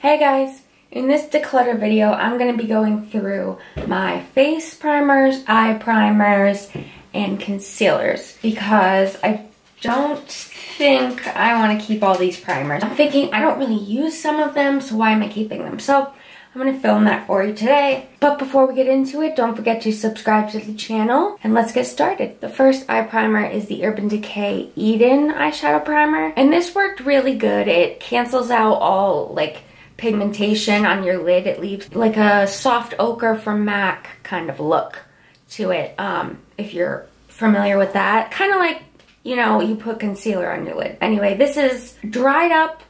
Hey guys, in this declutter video I'm going to be going through my face primers, eye primers, and concealers because I don't think I want to keep all these primers. I'm thinking I don't really use some of them, so why am I keeping them? So I'm going to film that for you today. But before we get into it, don't forget to subscribe to the channel and let's get started. The first eye primer is the Urban Decay Eden eyeshadow primer, and this worked really good. It cancels out all like pigmentation on your lid. It leaves like a soft ochre from MAC kind of look to it, if you're familiar with that. Kind of like, you know, you put concealer on your lid. Anyway, this is dried up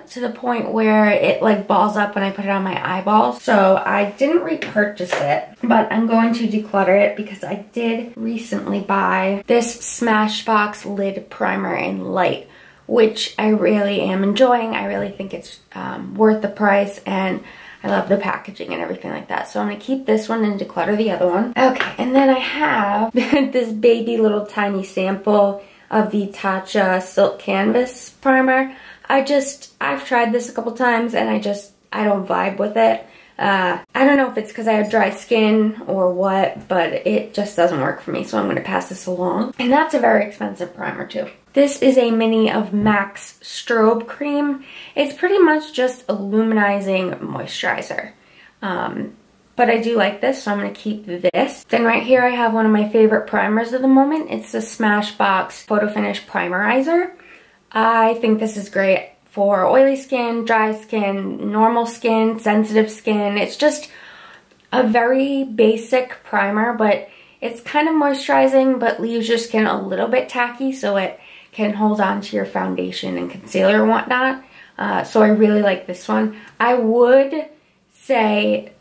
to the point where it like balls up when I put it on my eyeballs. So I didn't repurchase it, but I'm going to declutter it because I did recently buy this Smashbox lid primer in light, which I really am enjoying. I really think it's worth the price, and I love the packaging and everything like that. So I'm gonna keep this one and declutter the other one. Okay, and then I have this baby little tiny sample of the Tatcha Silk Canvas primer. I've tried this a couple times and I don't vibe with it. I don't know if it's because I have dry skin or what, but it just doesn't work for me, so I'm going to pass this along. And that's a very expensive primer too. This is a mini of MAC's Strobe Cream. It's pretty much just a luminizing moisturizer. But I do like this, so I'm going to keep this. Then right here I have one of my favorite primers of the moment. It's the Smashbox Photo Finish Primerizer. I think this is great for oily skin, dry skin, normal skin, sensitive skin. It's just a very basic primer, but it's kind of moisturizing but leaves your skin a little bit tacky, so it can hold on to your foundation and concealer and whatnot. So I really like this one. I would say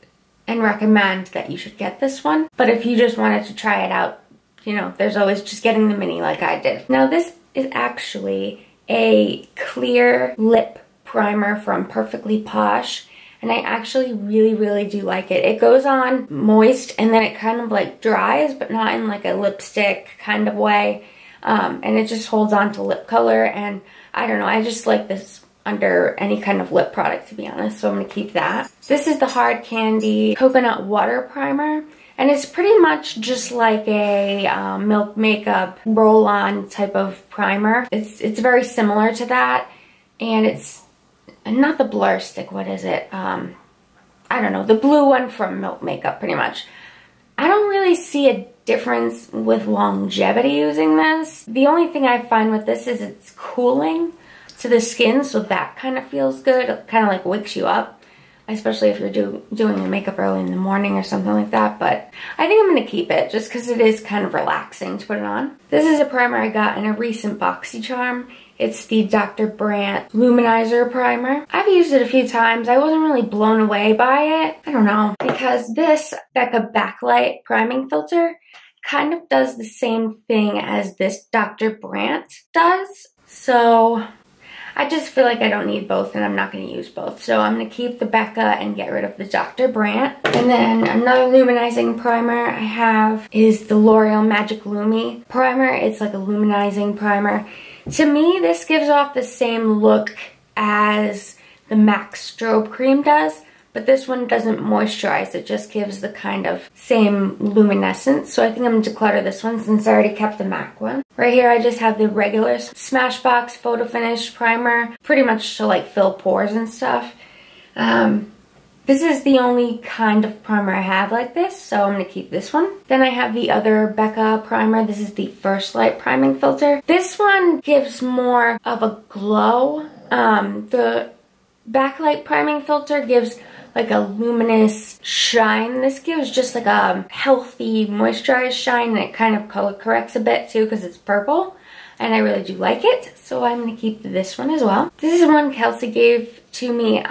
and recommend that you should get this one, but if you just wanted to try it out, you know, there's always just getting the mini like I did. Now this is actually a clear lip primer from Perfectly Posh, and I actually really do like it. It goes on moist and then it kind of like dries, but not in like a lipstick kind of way, and it just holds on to lip color, and I don't know, I just like this under any kind of lip product, to be honest, so I'm gonna keep that. This is the Hard Candy Coconut Water Primer, and it's pretty much just like a Milk Makeup roll-on type of primer. It's very similar to that, and it's not the Blur Stick, what is it? I don't know, the blue one from Milk Makeup, pretty much. I don't really see a difference with longevity using this. The only thing I find with this is it's cooling to the skin, so that kind of feels good. It kind of like wakes you up, especially if you're doing your makeup early in the morning or something like that. But I think I'm going to keep it just because it is kind of relaxing to put it on. This is a primer I got in a recent BoxyCharm. It's the Dr. Brandt Luminizer Primer. I've used it a few times. I wasn't really blown away by it. I don't know, because this Becca Backlight Priming Filter kind of does the same thing as this Dr. Brandt does. So I just feel like I don't need both, and I'm not going to use both. So I'm going to keep the Becca and get rid of the Dr. Brandt. And then another luminizing primer I have is the L'Oreal Magic Lumi Primer. It's like a luminizing primer. To me, this gives off the same look as the MAC Strobe Cream does, but this one doesn't moisturize. It just gives the kind of same luminescence. So I think I'm going to declutter this one since I already kept the MAC one. Right here I just have the regular Smashbox Photo Finish Primer, pretty much to like fill pores and stuff. This is the only kind of primer I have like this, so I'm going to keep this one. Then I have the other Becca primer. This is the First Light Priming Filter. This one gives more of a glow. The Backlight Priming Filter gives like a luminous shine. This gives just like a healthy moisturized shine, and it kind of color corrects a bit too because it's purple, and I really do like it, so I'm going to keep this one as well. This is one Kelsey gave to me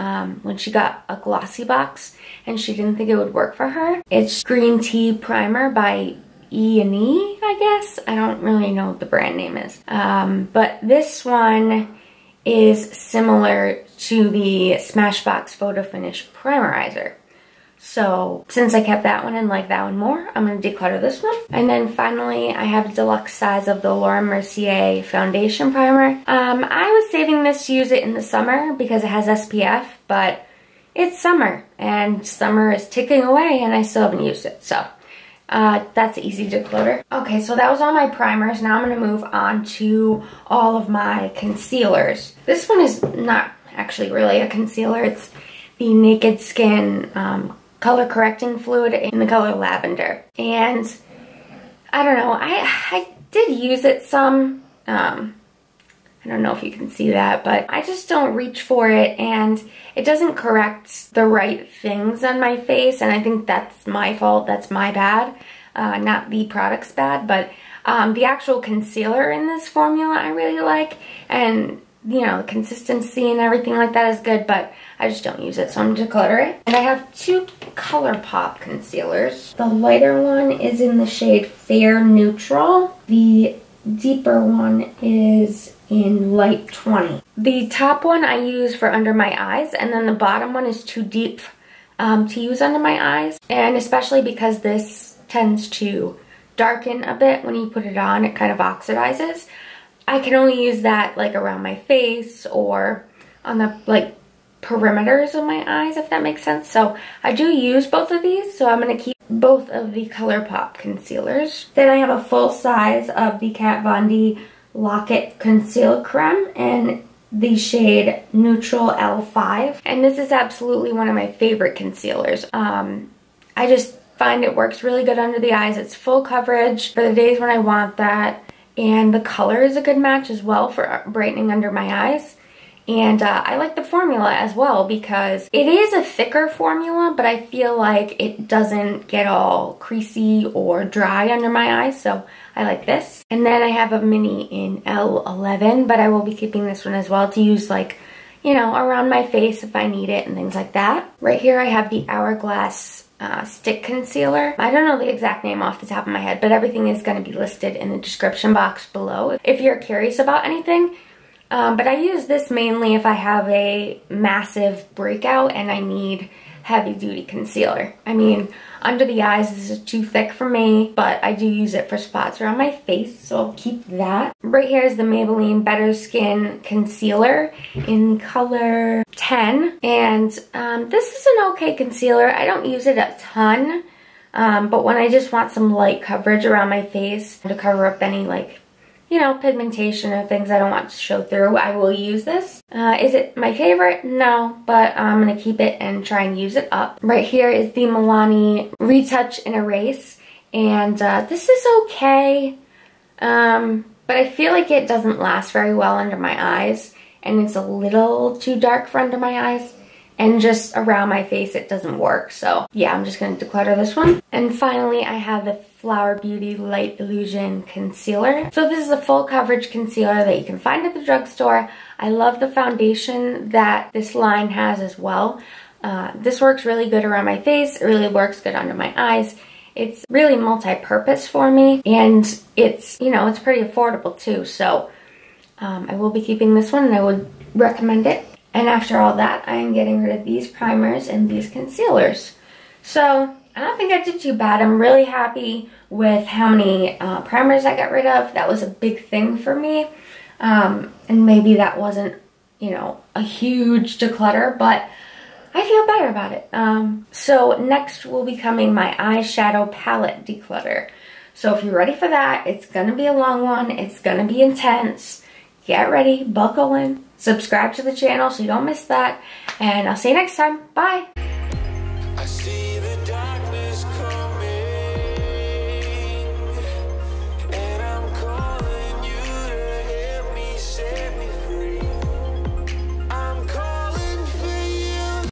when she got a glossy box and she didn't think it would work for her. It's Green Tea Primer by E&E, I guess. I don't really know what the brand name is, but this one is similar to the Smashbox Photo Finish Primerizer. So since I kept that one and like that one more, I'm going to declutter this one. And then finally, I have a deluxe size of the Laura Mercier Foundation Primer. I was saving this to use it in the summer because it has SPF, but it's summer, and summer is ticking away and I still haven't used it, so that's easy declutter. Okay, so that was all my primers. Now I'm going to move on to all of my concealers. This one is not actually really a concealer. It's the Naked Skin color correcting fluid in the color lavender. And I don't know, I did use it some. I don't know if you can see that, but I just don't reach for it, and it doesn't correct the right things on my face, and I think that's my fault, that's my bad, not the product's bad, but the actual concealer in this formula I really like, and you know, the consistency and everything like that is good, but I just don't use it, so I'm going to declutter it. And I have two ColourPop concealers. The lighter one is in the shade Fair Neutral. The deeper one is in Light 20. The top one I use for under my eyes, and then the bottom one is too deep to use under my eyes. And especially because this tends to darken a bit when you put it on, it kind of oxidizes. I can only use that like around my face or on the like perimeters of my eyes, if that makes sense. So I do use both of these, so I'm going to keep both of the ColourPop concealers. Then I have a full size of the Kat Von D Lock-It Conceal Creme in the shade Neutral L5. And this is absolutely one of my favorite concealers. I just find it works really good under the eyes. It's full coverage for the days when I want that. And the color is a good match as well for brightening under my eyes. And I like the formula as well because it is a thicker formula, but I feel like it doesn't get all creasy or dry under my eyes, so I like this. And then I have a mini in L11, but I will be keeping this one as well to use like, you know, around my face if I need it and things like that. Right here I have the Hourglass stick concealer. I don't know the exact name off the top of my head, but everything is going to be listed in the description box below if you're curious about anything. But I use this mainly if I have a massive breakout and I need heavy duty concealer. I mean, under the eyes this is too thick for me, but I do use it for spots around my face, so I'll keep that. Right here is the Maybelline Better Skin Concealer in color 10. And this is an okay concealer. I don't use it a ton, but when I just want some light coverage around my face to cover up any like, you know, pigmentation or things I don't want to show through, I will use this. Is it my favorite? No, but I'm going to keep it and try and use it up. Right here is the Milani Retouch and Erase, and this is okay, but I feel like it doesn't last very well under my eyes, and it's a little too dark for under my eyes, and just around my face it doesn't work, so yeah, I'm just going to declutter this one. And finally I have the Flower Beauty Light Illusion Concealer. So this is a full coverage concealer that you can find at the drugstore. I love the foundation that this line has as well. This works really good around my face. It really works good under my eyes. It's really multi-purpose for me, and it's, you know, it's pretty affordable too. So I will be keeping this one and I would recommend it. And after all that, I am getting rid of these primers and these concealers. So I don't think I did too bad. I'm really happy with how many primers I got rid of. That was a big thing for me. And maybe that wasn't, you know, a huge declutter, but I feel better about it. So next will be coming my eyeshadow palette declutter. So if you're ready for that, it's going to be a long one. It's going to be intense. Get ready, buckle in, subscribe to the channel so you don't miss that, and I'll see you next time. Bye!